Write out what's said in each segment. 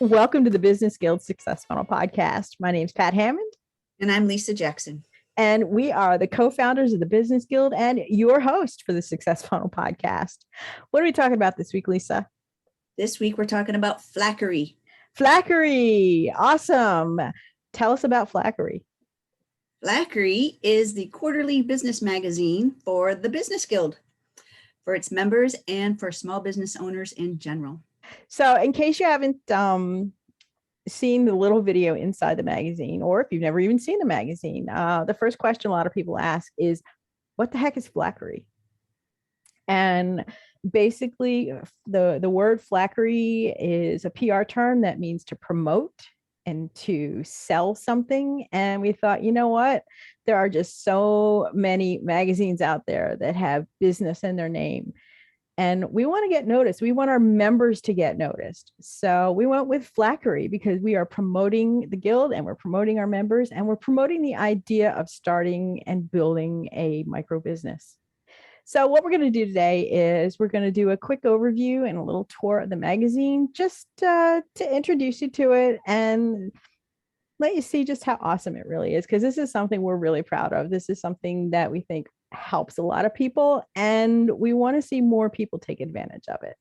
Welcome to the Business Guild Success Funnel podcast. My name is Pat Hammond. And I'm Lisa Jackson. And we are the co-founders of the Business Guild and your host for the Success Funnel podcast. What are we talking about this week, Lisa? This week, we're talking about Flackery. Flackery. Awesome. Tell us about Flackery. Flackery is the quarterly business magazine for the Business Guild, for its members and for small business owners in general. So in case you haven't seen the little video inside the magazine, or if you've never even seen the magazine, the first question a lot of people ask is, what the heck is Flackery? And basically, the word Flackery is a PR term that means to promote and to sell something. And we thought, you know what? There are just so many magazines out there that have business in their name. And we want to get noticed. We want our members to get noticed. So we went with Flackery because we are promoting the guild and we're promoting our members and we're promoting the idea of starting and building a micro business. So what we're going to do today is we're going to do a quick overview and a little tour of the magazine just to introduce you to it and let you see just how awesome it really is, because this is something we're really proud of. This is something that we think helps a lot of people, and we want to see more people take advantage of it.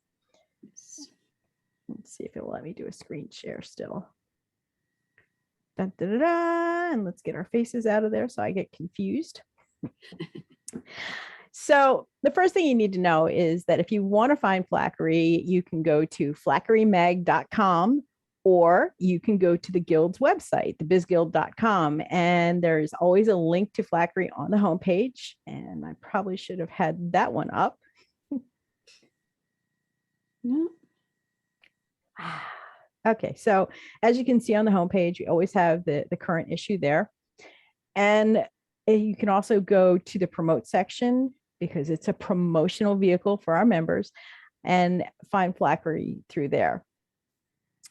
Let's see if it'll let me do a screen share still. Dun, dun, dun, dun. And let's get our faces out of there so I get confused. So the first thing you need to know is that if you want to find Flackery, you can go to flackerymag.com, or you can go to the Guild's website, thebizguild.com, and there's always a link to Flackery on the homepage. And I probably should have had that one up. Okay, so as you can see on the homepage, we always have the current issue there. And you can also go to the promote section because it's a promotional vehicle for our members, and find Flackery through there.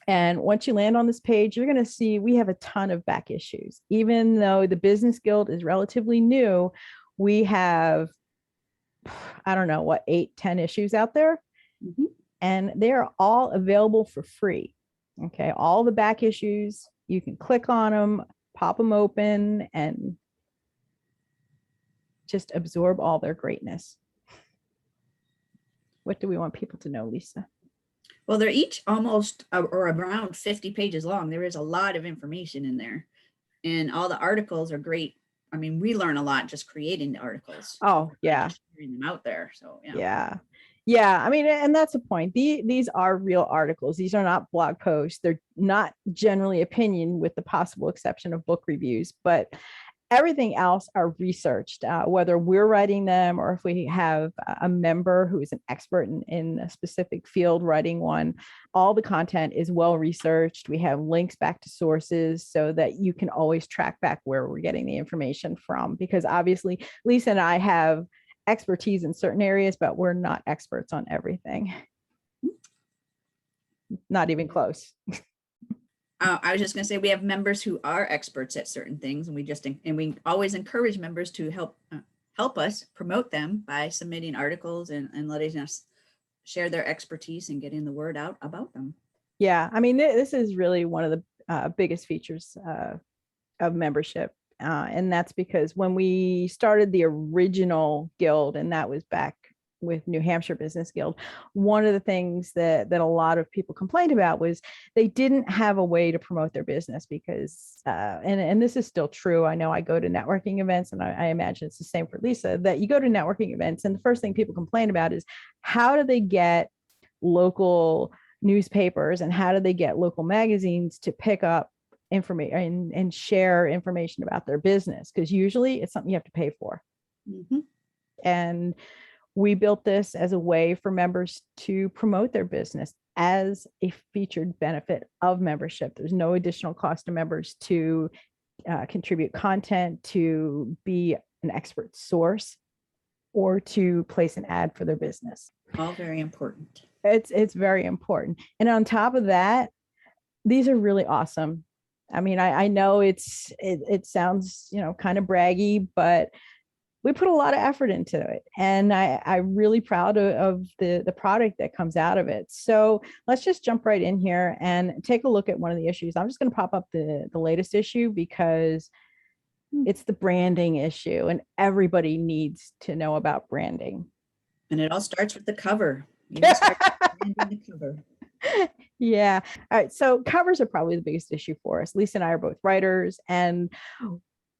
And once you land on this page, you're going to see we have a ton of back issues. Even though the Business Guild is relatively new, we have, I don't know, 8-10 issues out there. Mm-hmm. And they're all available for free. Okay, all the back issues, you can click on them, pop them open, and just absorb all their greatness. What do we want people to know, Lisa? Well, they're each almost or around 50 pages long. There is a lot of information in there, and all the articles are great. I mean, we learn a lot just creating the articles. Oh, yeah. Sharing them out there. So, yeah. Yeah. I mean, and that's the point. These are real articles. These are not blog posts. They're not generally opinion, with the possible exception of book reviews, but everything else are researched, whether we're writing them or if we have a member who is an expert in a specific field writing one. All the content is well researched. We have links back to sources so that you can always track back where we're getting the information from, because obviously Lisa and I have expertise in certain areas, but we're not experts on everything. Not even close. I was just going to say, we have members who are experts at certain things, and we always encourage members to help us promote them by submitting articles and letting us share their expertise and getting the word out about them. Yeah, I mean, this is really one of the biggest features of membership, and that's because when we started the original guild, and that was back with New Hampshire Business Guild, one of the things that a lot of people complained about was they didn't have a way to promote their business because, and this is still true. I know I go to networking events, and I imagine it's the same for Lisa, that you go to networking events and the first thing people complain about is, how do they get local newspapers and how do they get local magazines to pick up information and share information about their business? Because usually it's something you have to pay for. Mm-hmm. And we built this as a way for members to promote their business as a featured benefit of membership. There's no additional cost to members to contribute content, to be an expert source, or to place an ad for their business. All very important. It's very important. And on top of that, these are really awesome. I mean, I know it sounds, kind of braggy, but we put a lot of effort into it, and I'm really proud of the product that comes out of it. So let's just jump right in here and take a look at one of the issues. I'm just going to pop up the latest issue because it's the branding issue, and everybody needs to know about branding. And it all starts with the cover. You just start branding the cover. Yeah. All right. So covers are probably the biggest issue for us. Lisa and I are both writers, and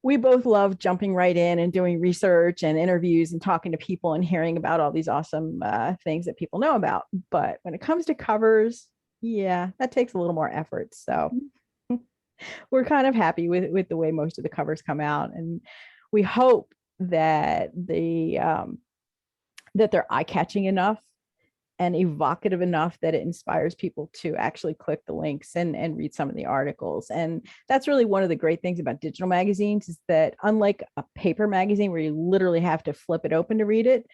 we both love jumping right in and doing research and interviews and talking to people and hearing about all these awesome things that people know about. But when it comes to covers, yeah, that takes a little more effort. So we're kind of happy with the way most of the covers come out, and we hope that that they're eye-catching enough and evocative enough that it inspires people to actually click the links and read some of the articles. And that's really one of the great things about digital magazines, is that unlike a paper magazine where you literally have to flip it open to read it,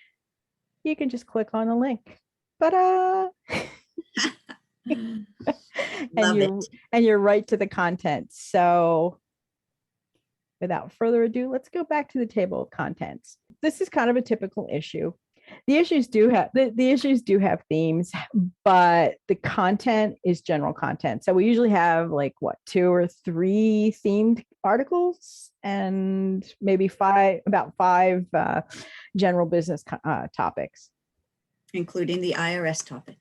you can just click on a link. But and you're right to the content. So without further ado, let's go back to the table of contents. This is kind of a typical issue. The issues do have themes, but the content is general content. So we usually have like 2 or 3 themed articles, and maybe about five general business topics, including the IRS topic.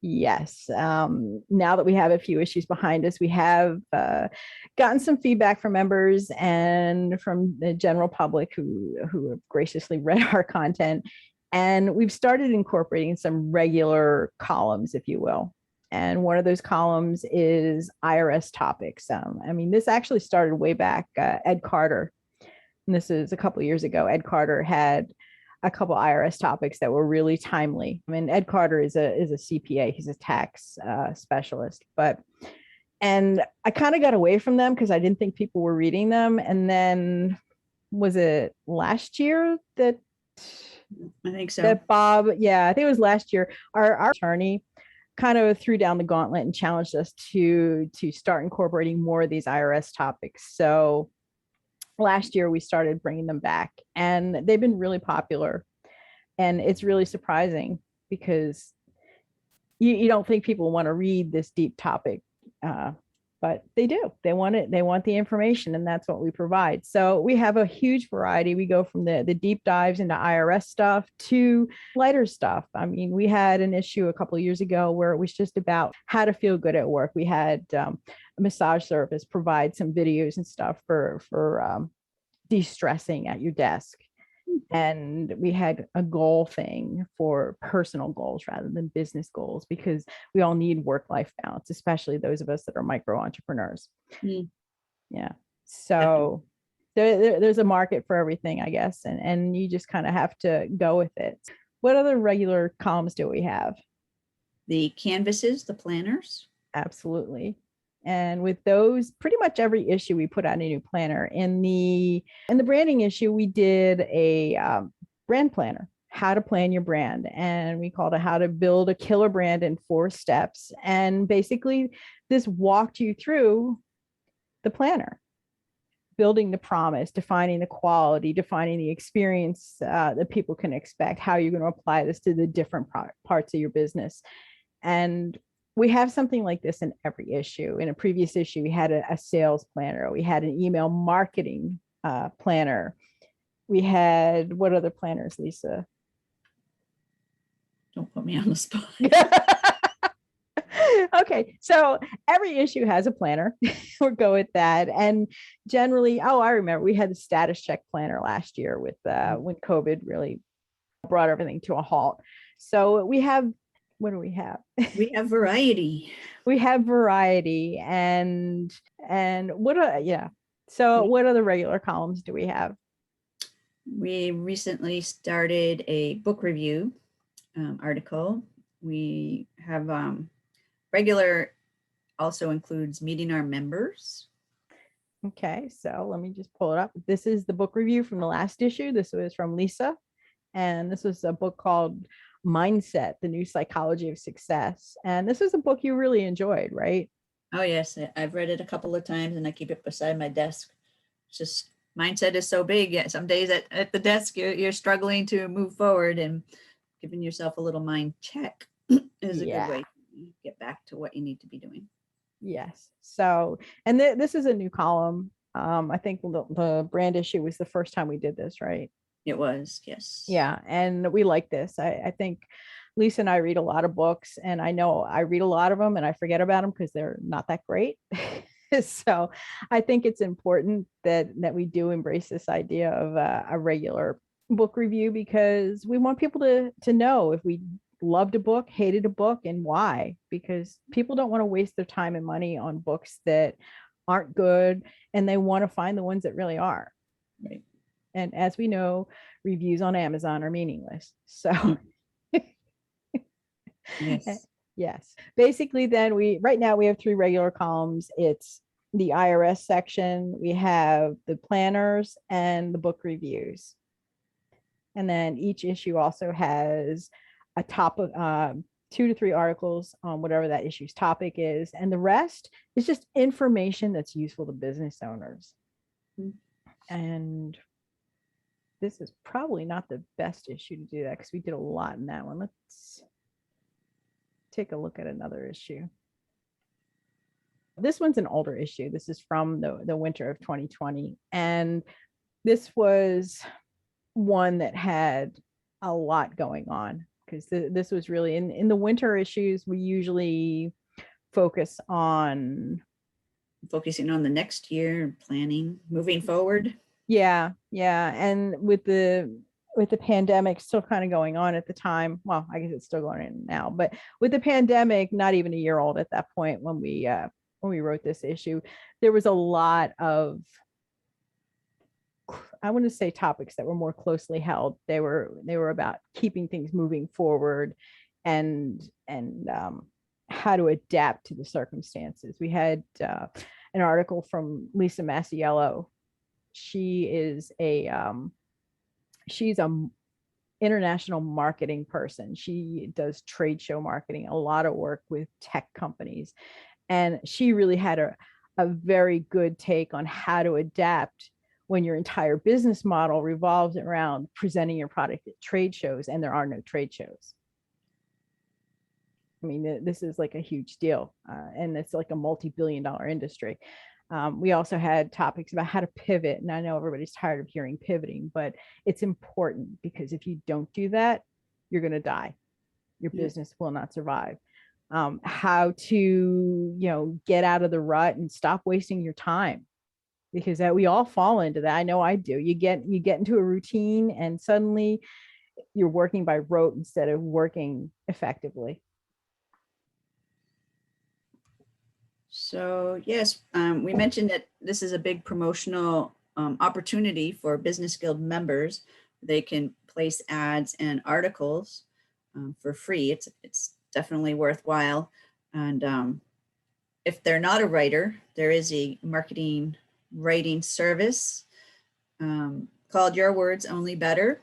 Yes. Now that we have a few issues behind us, we have gotten some feedback from members and from the general public who have graciously read our content. And we've started incorporating some regular columns, if you will. And one of those columns is IRS Topics. I mean, this actually started way back. Ed Carter, and this is a couple of years ago. Ed Carter had a couple IRS topics that were really timely. I mean, Ed Carter is a CPA. He's a tax specialist, and I kind of got away from them because I didn't think people were reading them. And then was it last year that I think so. That Bob, yeah, I think it was last year. Our attorney kind of threw down the gauntlet and challenged us to start incorporating more of these IRS topics. So last year we started bringing them back, and they've been really popular, and it's really surprising because you don't think people want to read this deep topic, but they do. They want it. They want the information, and that's what we provide. So we have a huge variety. We go from the deep dives into IRS stuff to lighter stuff. I mean, we had an issue a couple of years ago where it was just about how to feel good at work. We had a massage therapist provide some videos and stuff for de-stressing at your desk. And we had a goal thing for personal goals rather than business goals, because we all need work-life balance, especially those of us that are micro entrepreneurs. Yeah. So there's a market for everything, I guess. And you just kind of have to go with it. What other regular columns do we have? The canvases, the planners. Absolutely. And with those, pretty much every issue we put out a new planner. In the branding issue, we did a brand planner, how to plan your brand. And we called it how to build a killer brand in 4 steps. And basically this walked you through the planner, building the promise, defining the quality, defining the experience that people can expect, how you're going to apply this to the different parts of your business. And we have something like this in every issue. In a previous issue, we had a sales planner. We had an email marketing planner. We had, what other planners, Lisa? Don't put me on the spot. Okay, so every issue has a planner. We'll go with that. And generally, I remember we had the status check planner last year with when COVID really brought everything to a halt. So we have, what do we have? We have variety. We have variety, and what yeah. So what other regular columns do we have? We recently started a book review article. We have regular, also includes meeting our members. Okay, so let me just pull it up. This is the book review from the last issue. This was from Lisa, and this was a book called Mindset, the New Psychology of Success. And this is a book you really enjoyed, right? Oh yes, I've read it a couple of times and I keep it beside my desk. It's just mindset is so big. Yeah, some days at the desk, you're struggling to move forward, and giving yourself a little mind check is a good Yeah. way to get back to what you need to be doing. Yes. So, and this is a new column. I think the brand issue was the first time we did this, right? It was, yes. Yeah. And we like this. I think Lisa and I read a lot of books, and I know I read a lot of them and I forget about them because they're not that great. So I think it's important that we do embrace this idea of a regular book review, because we want people to know if we loved a book, hated a book, and why, because people don't want to waste their time and money on books that aren't good, and they want to find the ones that really are. Right. And as we know, reviews on Amazon are meaningless. So Yes. yes, basically then right now we have 3 regular columns. It's the IRS section, we have the planners, and the book reviews. And then each issue also has a top of 2 to 3 articles on whatever that issue's topic is. And the rest is just information that's useful to business owners. And this is probably not the best issue to do that, because we did a lot in that one. Let's take a look at another issue. This one's an older issue. This is from the winter of 2020. And this was one that had a lot going on, because this was really in the winter issues. We usually focus on focusing on the next year, planning, moving forward. Yeah. And with the pandemic still kind of going on at the time, well, I guess it's still going on now, but with the pandemic not even a year old at that point when we wrote this issue, there was a lot of, I want to say, topics that were more closely held. They were about keeping things moving forward, and how to adapt to the circumstances. We had an article from Lisa Masiello. She's a international marketing person. She does trade show marketing, a lot of work with tech companies, and she really had a very good take on how to adapt when your entire business model revolves around presenting your product at trade shows and there are no trade shows. I mean, this is like a huge deal, and it's like a multi-billion-dollar industry. We also had topics about how to pivot, and I know everybody's tired of hearing pivoting, but it's important, because if you don't do that, you're going to die. Your business will not survive. How to get out of the rut and stop wasting your time, because we all fall into that. I know I do. You get into a routine, and suddenly you're working by rote instead of working effectively. So yes, we mentioned that this is a big promotional opportunity for Business Guild members. They can place ads and articles for free. It's definitely worthwhile. And if they're not a writer, there is a marketing writing service called Your Words Only Better.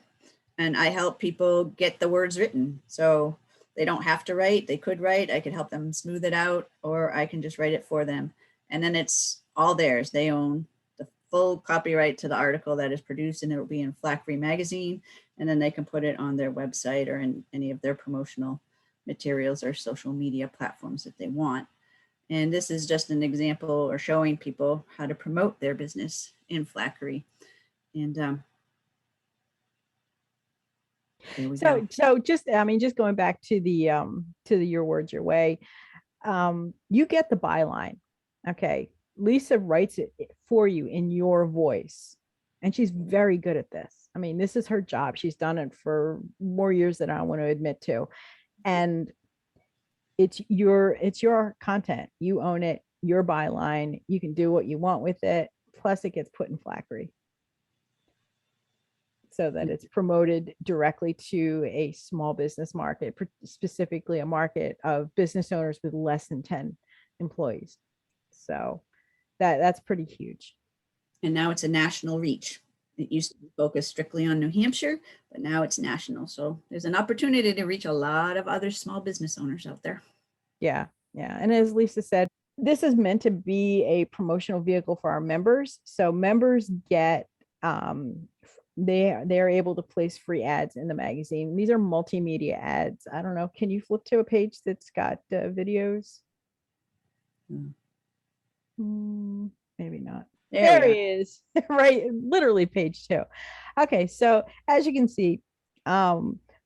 And I help people get the words written. So they don't have to write. They could write. I could help them smooth it out, or I can just write it for them. And then it's all theirs. They own the full copyright to the article that is produced, and it'll be in Flackery magazine. And then they can put it on their website or in any of their promotional materials or social media platforms that they want. And this is just an example, or showing people how to promote their business in Flackery. And so just going back to the Your Words Your Way, you get the byline. Okay, Lisa writes it for you in your voice, and she's very good at this. I mean, this is her job. She's done it for more years than I want to admit to. And it's your content. You own it, your byline. You can do what you want with it. Plus it gets put in Flackery, so that it's promoted directly to a small business market, specifically a market of business owners with less than 10 employees. So that's pretty huge. And now it's a national reach. It used to focus strictly on New Hampshire, but now it's national. So there's an opportunity to reach a lot of other small business owners out there. Yeah. And as Lisa said, this is meant to be a promotional vehicle for our members. So members get they're able to place free ads in the magazine. These are multimedia ads. I don't know. Can you flip to a page that's got videos? Maybe not. There he is. Right, literally page 2. Okay, so as you can see,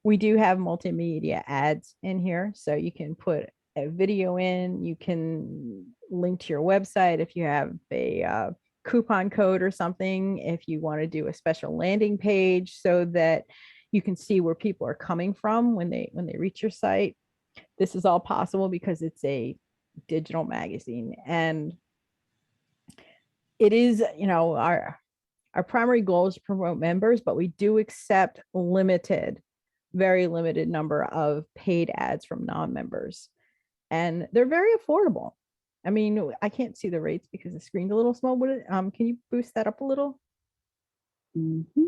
we do have multimedia ads in here, so you can put a video in, you can link to your website if you have a coupon code or something, if you want to do a special landing page so that you can see where people are coming from when they reach your site. This is all possible because it's a digital magazine, and it is, our primary goal is to promote members, but we do accept very limited number of paid ads from non-members, and they're very affordable. I mean, I can't see the rates because the screen's a little small. Can you boost that up a little? Mm-hmm.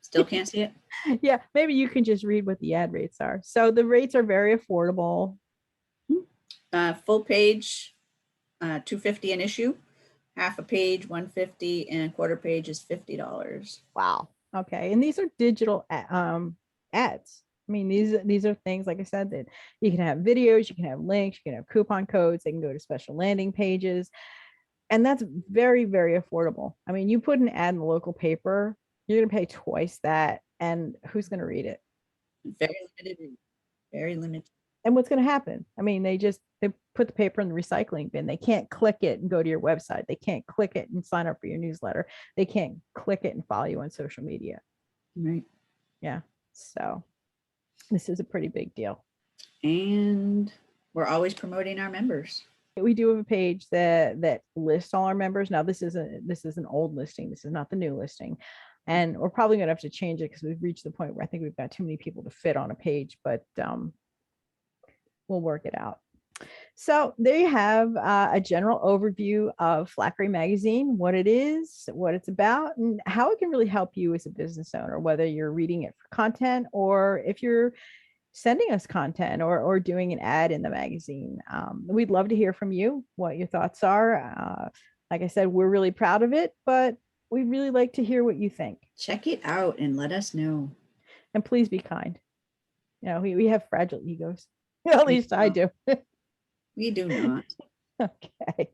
Still can't see it? Yeah, maybe you can just read what the ad rates are. So the rates are very affordable. Full page, $250 an issue. Half a page, $150, and a quarter page is $50. Wow. Okay. And these are digital ads. I mean, these are things, like I said, that you can have videos, you can have links, you can have coupon codes, they can go to special landing pages. And that's very, very affordable. I mean, you put an ad in the local paper, you're going to pay twice that. And who's going to read it? Very limited. Very limited. And what's going to happen? I mean, they put the paper in the recycling bin. They can't click it and go to your website. They can't click it and sign up for your newsletter. They can't click it and follow you on social media. Right. Yeah. So this is a pretty big deal. And we're always promoting our members. We do have a page that lists all our members. Now, this is an old listing. This is not the new listing. And we're probably going to have to change it because we've reached the point where I think we've got too many people to fit on a page, but we'll work it out. So there you have a general overview of Flackery magazine, what it is, what it's about, and how it can really help you as a business owner, whether you're reading it for content or if you're sending us content or doing an ad in the magazine. We'd love to hear from you, what your thoughts are. Like I said, we're really proud of it, but we'd really like to hear what you think. Check it out and let us know. And please be kind. We have fragile egos. At least I do. We do not. Okay.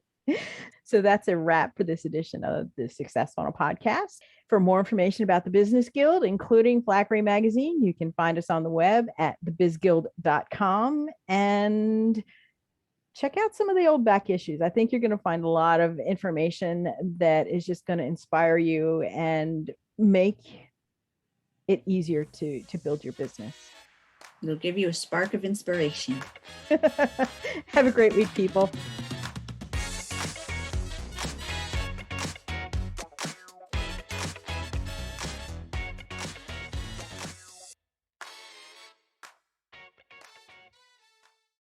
So that's a wrap for this edition of the Success Funnel podcast. For more information about the Business Guild, including Flackery magazine, you can find us on the web at thebizguild.com and check out some of the old back issues. I think you're going to find a lot of information that is just going to inspire you and make it easier to build your business. It'll give you a spark of inspiration. Have a great week, people.